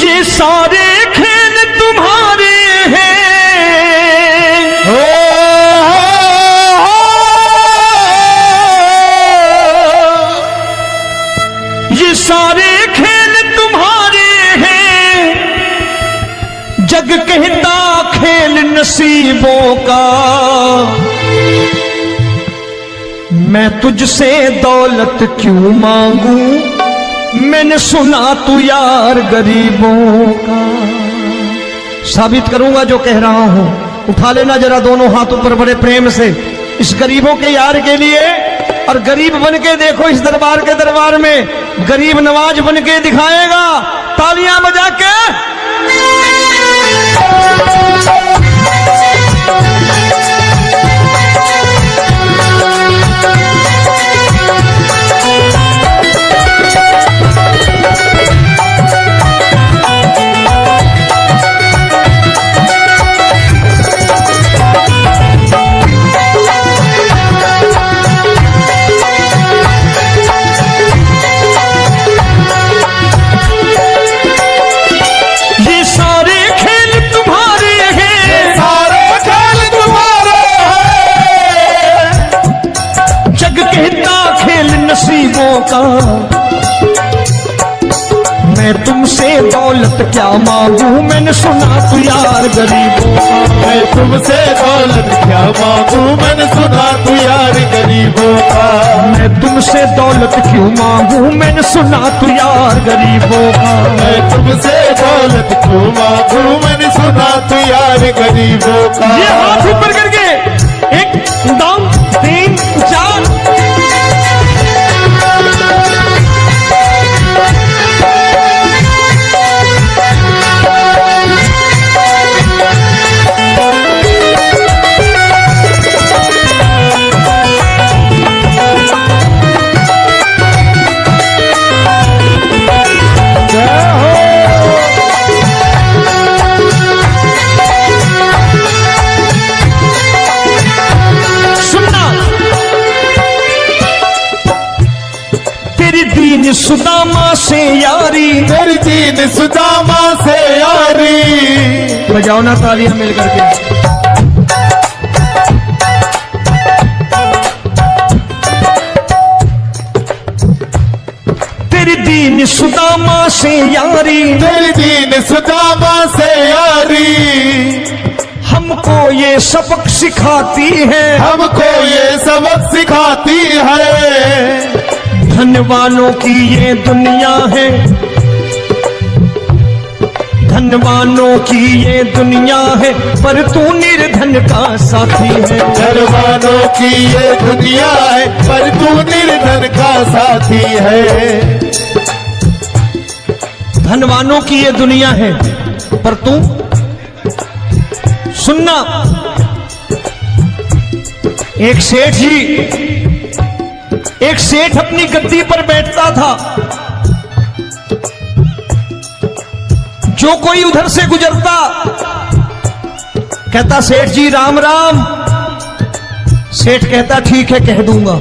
ये सारे खेल तुम्हारे हैं, ये सारे खेल तुम्हारे हैं, जग कहता खेल नसीबों का। मैं तुझसे दौलत क्यों मांगू, मैंने सुना तू यार गरीबों का। साबित करूंगा जो कह रहा हूं। उठा लेना जरा दोनों हाथ ऊपर बड़े प्रेम से इस गरीबों के यार के लिए, और गरीब बन के देखो इस दरबार के दरबार में गरीब नवाज बन के दिखाएगा, तालियां बजा के। नसीबों का मैं तुमसे दौलत क्या मांगू, मैंने सुना तू यार गरीबों का। मैं तुमसे दौलत क्या मांगू, मैंने सुना तू यार गरीबों का। मैं तुमसे दौलत क्यों मांगू, मैंने सुना तू यार गरीबों का। मैं तुमसे दौलत क्यों मांगू, मैंने सुना तू यार गरीबों का। ये हाथ ऊपर करके 1 2 3 4 सुदामा से यारी, तेरी दीन सुदामा से यारी। बजाओ ना तालियां मिल करके। तेरी दीन सुदामा से यारी, तेरी दीन सुदामा से यारी। हमको ये सबक सिखाती है, हमको ये सबक सिखाती है। धनवानों की ये दुनिया है, धनवानों की ये दुनिया है, पर तू निर्धन का साथी है। धनवानों की ये दुनिया है, पर तू निर्धन का साथी है। धनवानों की ये दुनिया है, पर तू सुनना। एक सेठ अपनी गद्दी पर बैठता था। जो कोई उधर से गुजरता कहता सेठ जी राम राम। सेठ कहता ठीक है कह दूंगा।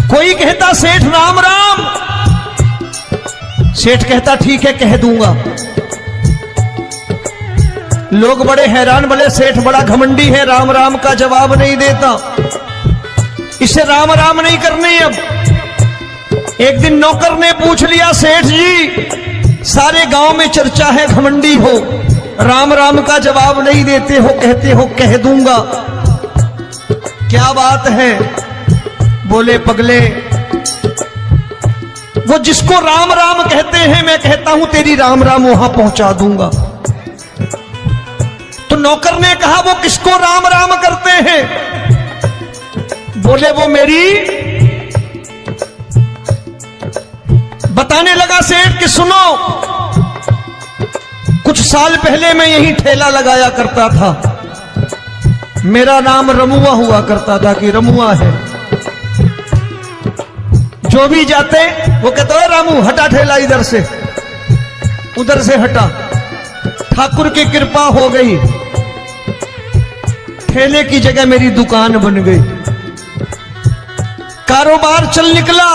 कोई कहता सेठ राम राम। सेठ कहता ठीक है कह दूंगा। लोग बड़े हैरान, बोले सेठ बड़ा घमंडी है, राम राम का जवाब नहीं देता, इसे राम राम नहीं करनी। अब एक दिन नौकर ने पूछ लिया सेठ जी सारे गांव में चर्चा है घमंडी हो, राम राम का जवाब नहीं देते हो, कहते हो कह दूंगा, क्या बात है? बोले पगले वो जिसको राम राम कहते हैं मैं कहता हूं तेरी राम राम वहां पहुंचा दूंगा। तो नौकर ने कहा वो किसको राम राम करते हैं? बोले वो मेरी। बताने लगा सेठ कि सुनो, कुछ साल पहले मैं यही ठेला लगाया करता था, मेरा नाम रमुआ हुआ करता था कि रमुआ है। जो भी जाते वो कहते हो रामू हटा ठेला इधर से, उधर से हटा। ठाकुर की कृपा हो गई, ठेले की जगह मेरी दुकान बन गई, कारोबार चल निकला।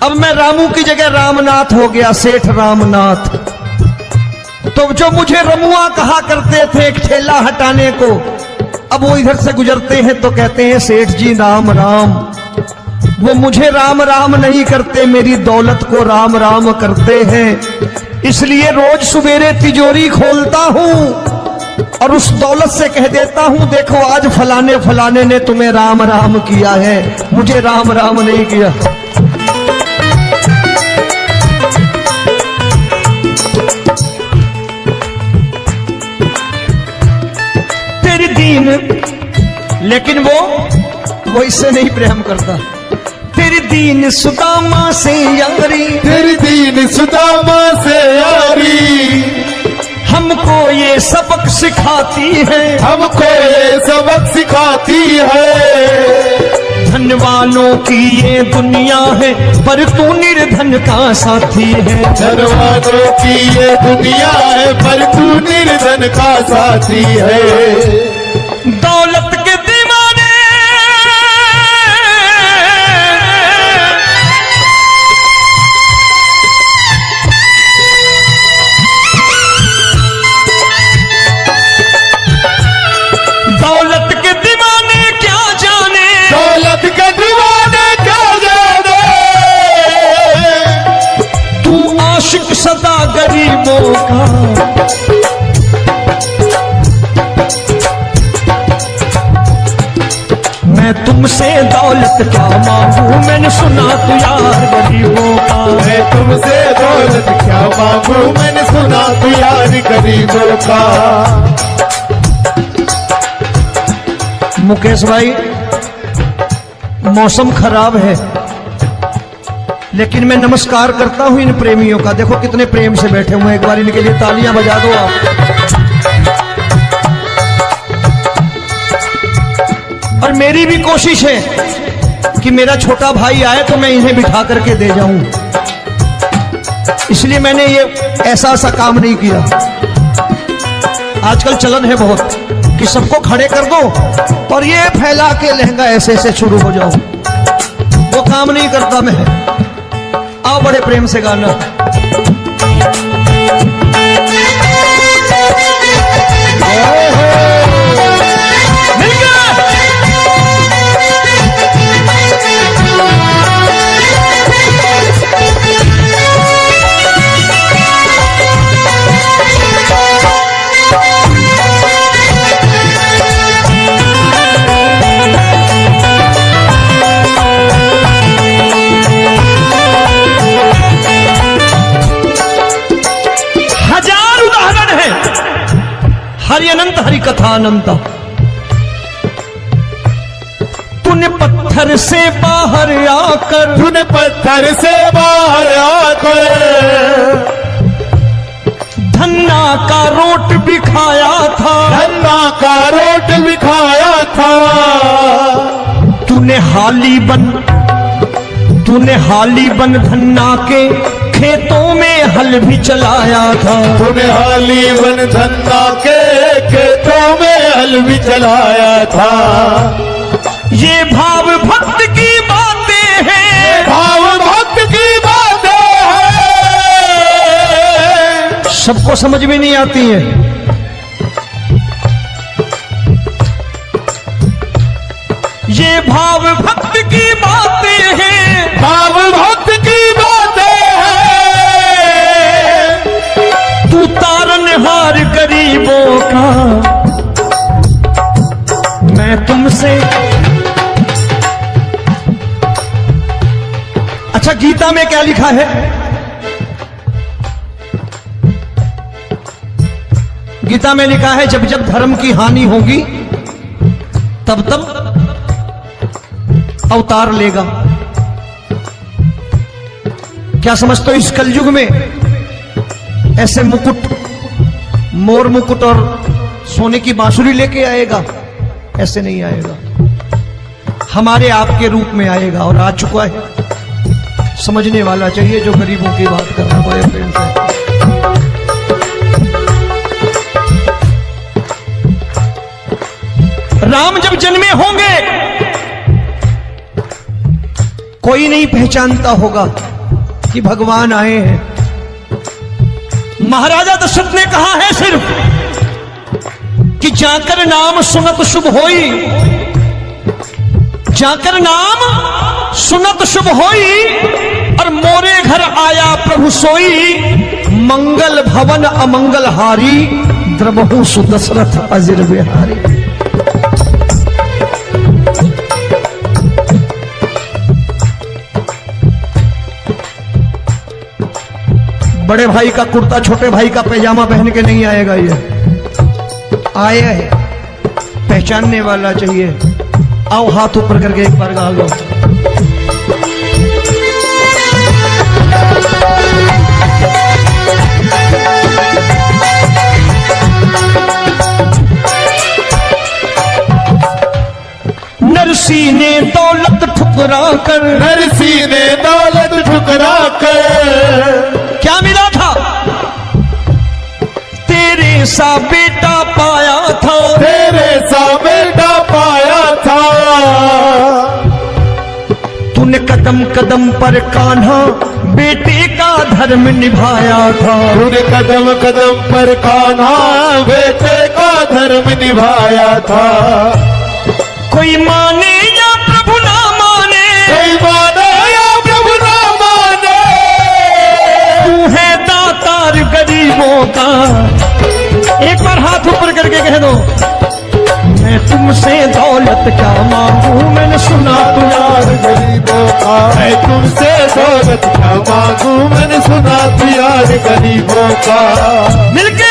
अब मैं रामू की जगह रामनाथ हो गया, सेठ रामनाथ। तो जो मुझे रमुआ कहा करते थे एक ठेला हटाने को, अब वो इधर से गुजरते हैं तो कहते हैं सेठ जी राम राम। वो मुझे राम राम नहीं करते, मेरी दौलत को राम राम करते हैं। इसलिए रोज सवेरे तिजोरी खोलता हूं और उस दौलत से कह देता हूं देखो आज फलाने फलाने ने तुम्हें राम राम किया है, मुझे राम राम नहीं किया। तेरी दीन, लेकिन वो इससे नहीं प्रेम करता। तेरी दीन सुदामा से यारी, तेरी दीन सुदामा से यारी, हमको ये सबक सिखाती है, हमको ये सबक सिखाती है। धन वालों की ये दुनिया है पर तू निर्धन का साथी है। धन वालों की ये दुनिया है पर तू निर्धन का साथी है। दौलत के दीवाने दौलत के दीवाने क्या जाने, दौलत के दीवाने क्या जाने, तू आशिक सदा गरीबों का। मैं तुमसे दौलत क्या मांगू, मैंने सुना तू यार गरीबों का। मैं तुमसे दौलत क्या मांगू, मैंने सुना तू यार गरीबों का। मुकेश भाई, मौसम खराब है लेकिन मैं नमस्कार करता हूं इन प्रेमियों का। देखो कितने प्रेम से बैठे हुए हैं, एक बार इनके लिए तालियां बजा दो आप। और मेरी भी कोशिश है कि मेरा छोटा भाई आए तो मैं इन्हें बिठा करके दे जाऊं, इसलिए मैंने ये ऐसा काम नहीं किया। आजकल चलन है बहुत कि सबको खड़े कर दो और ये फैला के लहंगा ऐसे ऐसे शुरू हो जाओ, वो काम नहीं करता मैं। आओ बड़े प्रेम से गाना। मिल गया। हरि अनंत हरि कथा अनंत। तूने पत्थर से बाहर आकर, तूने पत्थर से बाहर आकर धन्ना का रोट भी खाया था, धन्ना का रोट भी खाया था। तूने हाली बन धन्ना के खेतों में हल भी चलाया था। तूने हाली बन धन्ना के खेतों में हल भी चलाया था। ये भाव भक्त की बातें हैं, भाव भक्त की बातें हैं, सबको समझ में नहीं आती है। ये भाव भक्त की बातें हैं, भाव भक्त की बातें हैं। तू तारनहार गरीबों का, मैं तुमसे। अच्छा, गीता में क्या लिखा है? गीता में लिखा है जब जब धर्म की हानि होगी तब तब अवतार लेगा। क्या समझते हो इस कलयुग में ऐसे मुकुट, मोर मुकुट और सोने की बांसुरी लेके आएगा? ऐसे नहीं आएगा, हमारे आपके रूप में आएगा और आ चुका है। समझने वाला चाहिए जो गरीबों की बात कर रहा है बड़े प्रेम से। राम जब जन्मे होंगे कोई नहीं पहचानता होगा, कि भगवान आए हैं। महाराजा दशरथ ने कहा है सिर्फ कि जाकर नाम सुनत शुभ होई, जाकर नाम सुनत शुभ होई, और मोरे घर आया प्रभु सोई, मंगल भवन अमंगल हारी, द्रबहु सुदशरथ अजिर बिहारी। बड़े भाई का कुर्ता छोटे भाई का पैजामा पहन के नहीं आएगा, ये आया है पहचानने वाला चाहिए। आओ हाथ ऊपर करके एक बार गा लो। नरसी ने दौलत ठुकरा कर, नरसी ने दौलत ठुकरा कर, क्या मिला था? तेरे सा बेटा पाया था, तेरे सा बेटा पाया था। तूने कदम कदम पर कान्हा बेटे का धर्म निभाया था, तूने कदम कदम पर कान्हा बेटे का धर्म निभाया था। कोई माने या प्रभु ना माने, कोई माने या प्रभु ना माने, तू है दातार गरीबों का। एक बार हाथ ऊपर करके कह दो, मैं तुमसे दौलत क्या मांगू, मैंने सुना तू यार गरीबों का। मैं तुमसे दौलत क्या मांगू, मैंने सुना तू यार गरीबों का। मिलके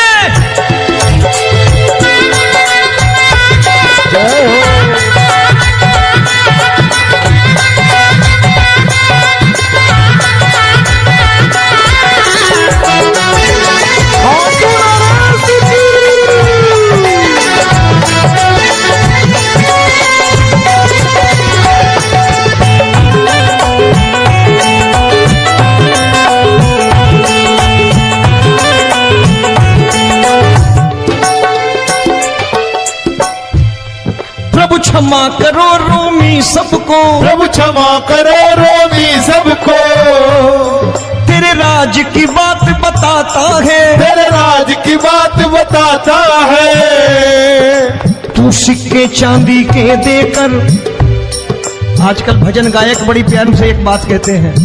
क्षमा करो रोमी सबको, प्रभु क्षमा करो रोमी सबको। तेरे राज की बात बताता है, तेरे राज की बात बताता है। तू सिक्के चांदी के देकर, आजकल भजन गायक बड़ी प्यार से एक बात कहते हैं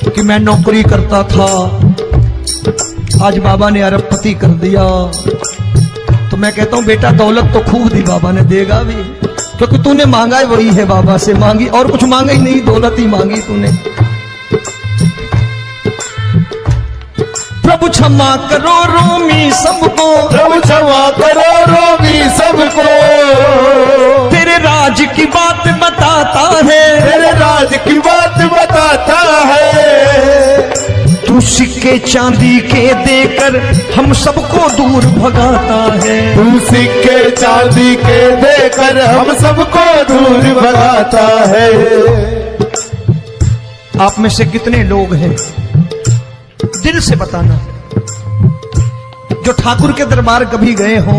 कि मैं नौकरी करता था, आज बाबा ने अरबपति कर दिया। तो मैं कहता हूं बेटा दौलत तो खूब दी बाबा ने, देगा भी, क्योंकि तूने मांगा ही वही है, बाबा से मांगी, और कुछ मांगा ही नहीं, दौलत ही मांगी तूने। प्रभु क्षमा करो रोमी सबको, प्रभु क्षमा करो रोमी सबको। तेरे राज की बात बताता है, तेरे राज की बात बताता है। तू सिक्के चांदी के देकर हम सबको दूर भगाता है, तू सिक्के चांदी के देकर हम सबको दूर भगाता है। आप में से कितने लोग हैं, दिल से बताना, जो ठाकुर के दरबार कभी गए हो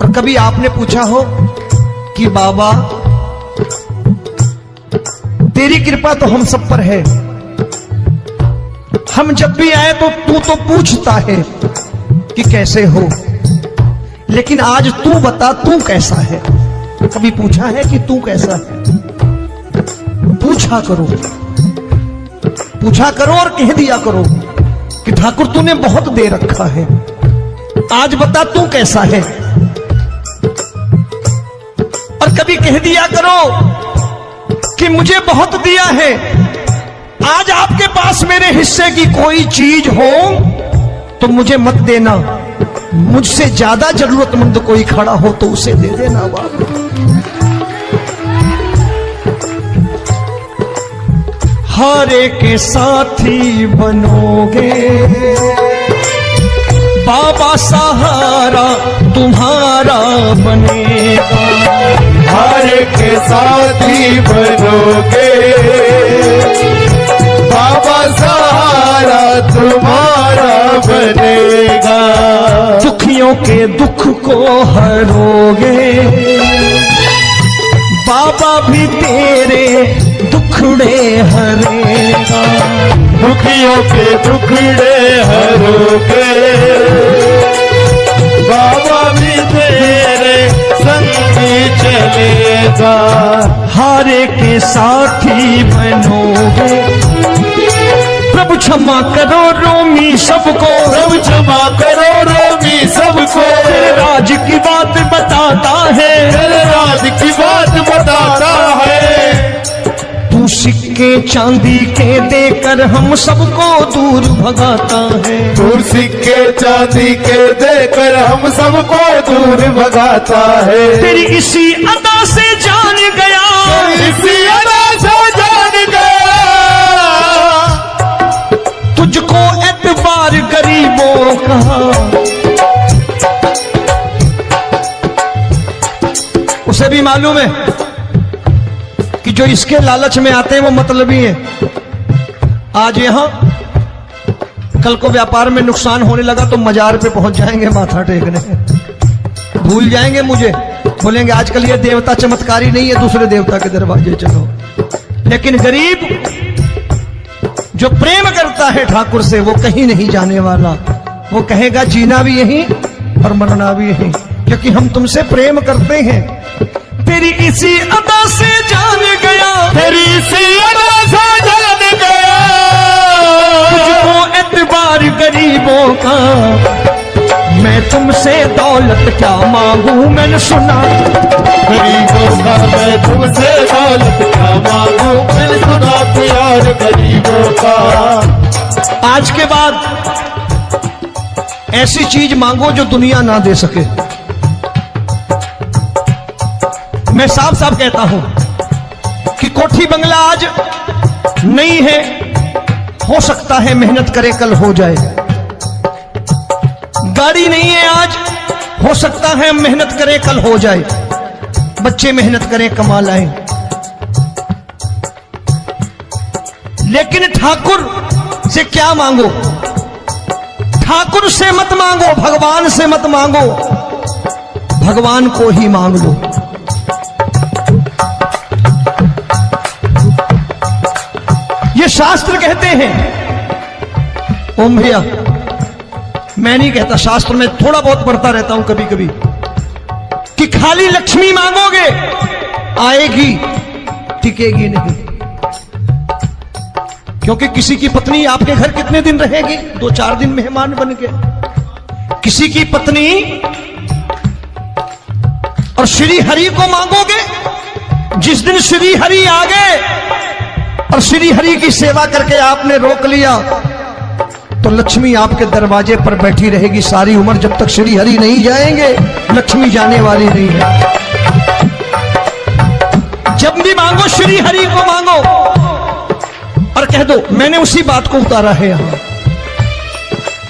और कभी आपने पूछा हो कि बाबा तेरी कृपा तो हम सब पर है, हम जब भी आए तो तू तो पूछता है कि कैसे हो, लेकिन आज तू बता तू कैसा है। कभी पूछा है कि तू कैसा है? पूछा करो, पूछा करो और कह दिया करो कि ठाकुर तूने बहुत दे रखा है, आज बता तू कैसा है। और कभी कह दिया करो कि मुझे बहुत दिया है, आज आपके पास मेरे हिस्से की कोई चीज हो तो मुझे मत देना, मुझसे ज्यादा जरूरतमंद कोई खड़ा हो तो उसे दे देना बाबा। हारे के साथी बनोगे बाबा, सहारा तुम्हारा बनेगा। हारे के साथी बनोगे बाबा, सहारा तुम्हारा बनेगा। दुखियों के दुख को हरोगे बाबा, भी तेरे दुखड़े हरेगा। दुखियों के टुकड़े हरोगे, बाबा भी तेरे संगी चलेगा। हारे के साथी बनोगे, प्रभु क्षमा करो रोमी सबको, प्रभु क्षमा करो रोमी सबको, तेरे राज की बात बताता है, तेरे राज की बात बताता है। तू सिक्के चांदी के देकर हम सबको दूर भगाता है, तू सिक्के चांदी के देकर हम सबको दूर भगाता है। तेरी इसी अदा से जान गया, इसी अदा से जान गया, तुझको एतबार गरीबों का। उसे भी मालूम है कि जो इसके लालच में आते हैं वो मतलबी हैं। आज यहां कल को व्यापार में नुकसान होने लगा तो मजार पे पहुंच जाएंगे माथा टेकने, भूल जाएंगे मुझे, बोलेंगे आजकल ये देवता चमत्कारी नहीं है, दूसरे देवता के दरवाजे चलो। लेकिन गरीब जो प्रेम करता है ठाकुर से वो कहीं नहीं जाने वाला, वो कहेगा जीना भी यहीं और मरना भी यहीं, क्योंकि हम तुमसे प्रेम करते हैं। तेरी इसी अदा से जान गया, तेरी इसी अदा से जान गया, तुझको एतबार गरीबों का। मैं तुमसे दौलत क्या मांगू, मैंने सुना गरीबों का मैं तुमसे दौलत क्या मांगू, मैंने सुना प्यार गरीबों का। आज के बाद ऐसी चीज मांगो जो दुनिया ना दे सके। मैं साफ साफ कहता हूं कि कोठी बंगला आज नहीं है, हो सकता है मेहनत करे कल हो जाए। गाड़ी नहीं है आज, हो सकता है मेहनत करे कल हो जाए। बच्चे मेहनत करें कमा लाएं, लेकिन ठाकुर से क्या मांगो? ठाकुर से मत मांगो, भगवान से मत मांगो, भगवान को ही मांग लो। ये शास्त्र कहते हैं, ओम भैया मैं नहीं कहता, शास्त्र में थोड़ा बहुत पढ़ता रहता हूं कभी कभी, कि खाली लक्ष्मी मांगोगे आएगी, टिकेगी नहीं। क्योंकि किसी की पत्नी आपके घर कितने दिन रहेगी? 2-4 दिन मेहमान बन के। किसी की पत्नी और श्री हरि को मांगोगे, जिस दिन श्री हरि आ गए और श्री हरि की सेवा करके आपने रोक लिया तो लक्ष्मी आपके दरवाजे पर बैठी रहेगी सारी उम्र। जब तक श्री हरि नहीं जाएंगे लक्ष्मी जाने वाली नहीं है। जब भी मांगो श्री हरि को मांगो और कह दो मैंने उसी बात को उतारा है यहां,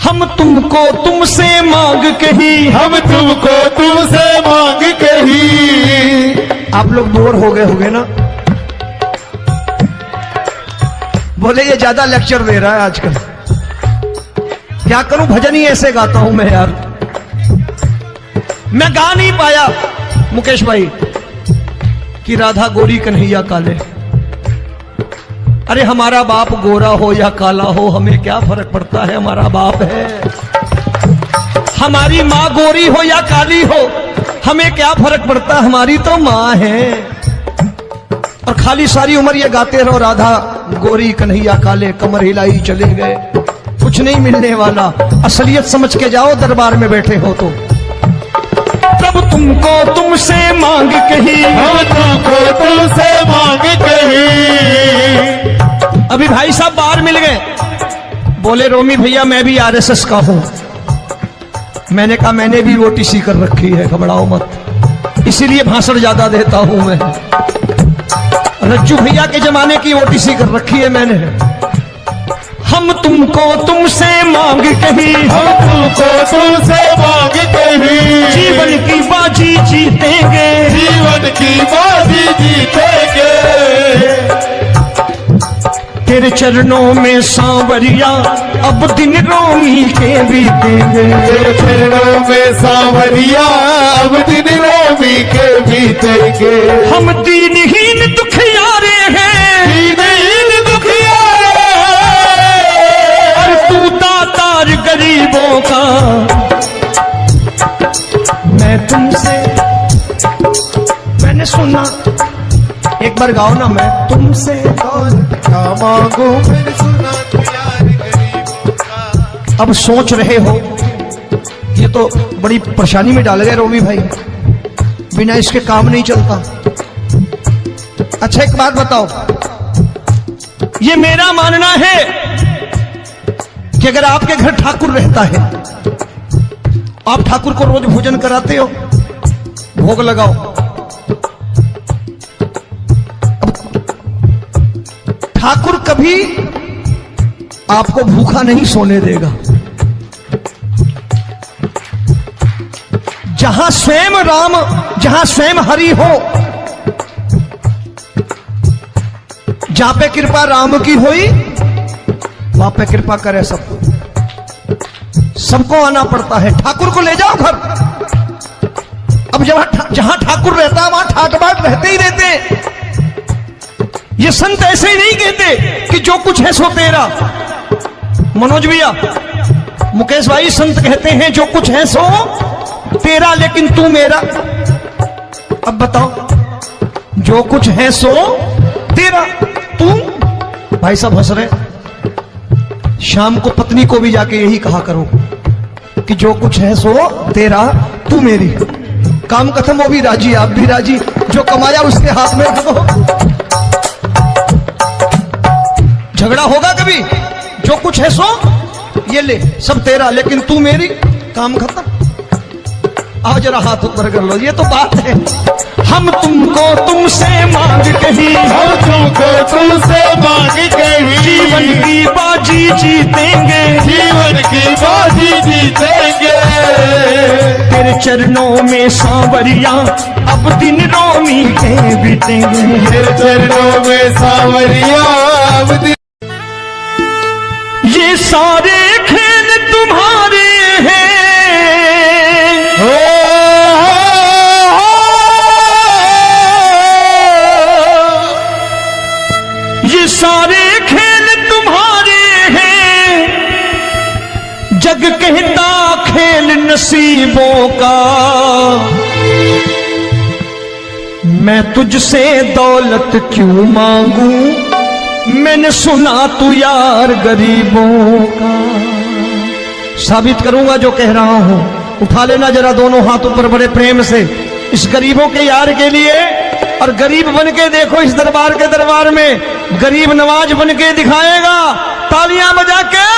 हम तुमको तुमसे मांग कही, हम तुमको तुमसे मांग कही। आप लोग बोर हो गए होंगे ना, बोले ये ज्यादा लेक्चर दे रहा है आजकल। क्या करूं, भजन ही ऐसे गाता हूं मैं यार। मैं गा नहीं पाया मुकेश भाई कि राधा गोरी कन्हैया काले। अरे हमारा बाप गोरा हो या काला हो हमें क्या फर्क पड़ता है, हमारा बाप है। हमारी माँ गोरी हो या काली हो हमें क्या फर्क पड़ता, हमारी तो माँ है। और खाली सारी उम्र ये गाते रहो राधा गोरी कन्हैया काले, कमर हिलाई चले गए, कुछ नहीं मिलने वाला। असलियत समझ के जाओ दरबार में बैठे हो तो। प्रभु तुमको तुमसे मांग कही, हम तुमको तुमसे मांग कही। अभी भाई साहब बाहर मिल गए, बोले रोमी भैया मैं भी आरएसएस का हूं। मैंने कहा मैंने भी ओटीसी कर रखी है, घबराओ मत, इसीलिए भाषण ज्यादा देता हूं मैं। रज्जू भैया के जमाने की ओटीसी कर रखी है मैंने। हम तुमको तुमसे मांग कही, हम तुमको तुमसे मांग कही। जीवन की बाजी जीतेंगे, जीवन की बाजी जीतेंगे। तेरे चरणों में सांवरिया अब दिन रोमी के बीतेंगे। तेरे चरणों में सांवरिया अब दिन रोमी के बीतेंगे। हम दीनहीन दुखियारे हैं, दीनहीन दुखियारे हैं, बार गाओ ना, मैं तुमसे दौलत क्या मांगू मैंने सुना तू यार गरीबों का। अब सोच रहे हो ये तो बड़ी परेशानी में डाल गए रोमी भाई, बिना इसके काम नहीं चलता। अच्छा एक बात बताओ, ये मेरा मानना है कि अगर आपके घर ठाकुर रहता है, आप ठाकुर को रोज भोजन कराते हो, भोग लगाओ, ठाकुर कभी आपको भूखा नहीं सोने देगा। जहां स्वयं राम, जहां स्वयं हरि हो, जहां पे कृपा राम की हुई वहां पे कृपा करे सबको। सबको आना पड़ता है, ठाकुर को ले जाओ घर। अब जहां ठाकुर रहता है वहां ठाट बाट रहते ही रहते। ये संत ऐसे ही नहीं कहते कि जो कुछ है सो तेरा। मनोज भैया, मुकेश भाई, संत कहते हैं जो कुछ है सो तेरा लेकिन तू मेरा। अब बताओ, जो कुछ है सो तेरा, तू। भाई साहब हंस रहे। शाम को पत्नी को भी जाके यही कहा करो कि जो कुछ है सो तेरा, तू मेरी। काम खत्म, वो भी राजी, आप भी राजी, जो कमाया उसके हाथ में रखो। झगड़ा होगा कभी? जो कुछ है सो ये ले, सब तेरा लेकिन तू मेरी, काम खत्म। आओ जरा हाथ ऊपर कर लो, ये तो बात है। हम तुमको तुमसे मांग कहीं, हम तुमको तुमसे मांग कहीं, जीवन की बाजी जीतेंगे, जीवन की बाजी जीतेंगे। तेरे चरणों में सांवरिया अब दिन रोमी के बीतेंगे। तेरे चरणों में सांवरिया अब दिन। ये सारे खेल तुम्हारे हैं, ये सारे खेल तुम्हारे हैं, जग कहता खेल नसीबों का। मैं तुझसे दौलत क्यों मांगू, मैंने सुना तू यार गरीबों का। साबित करूंगा जो कह रहा हूं। उठा लेना जरा दोनों हाथ ऊपर बड़े प्रेम से इस गरीबों के यार के लिए, और गरीब बन के देखो इस दरबार के दरबार में गरीब नवाज बन के दिखाएगा, तालियां बजा के।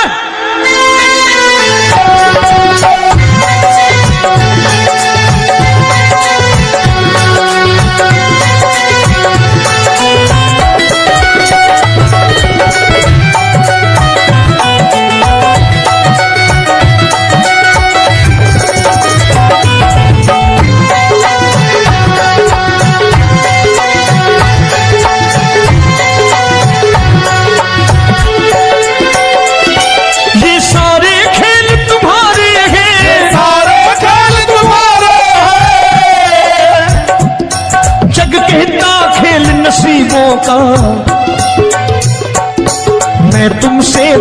नसीबों का मैं तुमसे